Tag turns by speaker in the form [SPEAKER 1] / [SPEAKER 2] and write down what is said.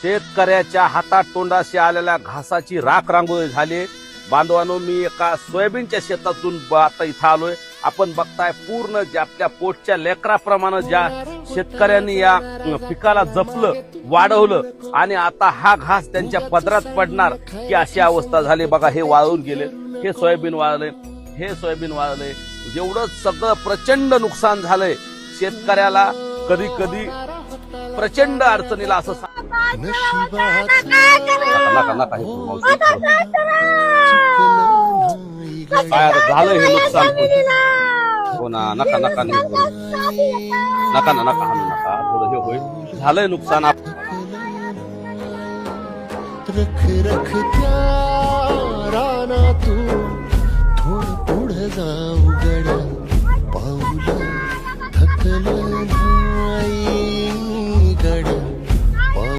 [SPEAKER 1] शेतकऱ्याच्या हातात तोंडाशी आलेल्या घासाची राख रांगोळी झाली. बांधवांनो, मी एका सोयाबीनच्या शेतातून आता इथं आलोय. आपण बघताय पूर्ण ज्या आपल्या पोटच्या लेकराप्रमाणे ज्या शेतकऱ्यांनी या पिकाला जपलं, वाढवलं आणि आता हा घास त्यांच्या पदरात पडणार की अशी अवस्था झाली. बघा, हे वाळून गेले, हे सोयाबीन वाळले, हे सोयाबीन वाळले. एवढं सगळं प्रचंड नुकसान झालंय शेतकऱ्याला. कधी कधी प्रचंड अडचणीला असं झालं हे नुकसान. हो ना, नका नका नका नका नका नका थोडं हे होईल. झालंय नुकसान.
[SPEAKER 2] रख रख राना तू थोडं पुढे जाऊ गड्या पाऊल थकलं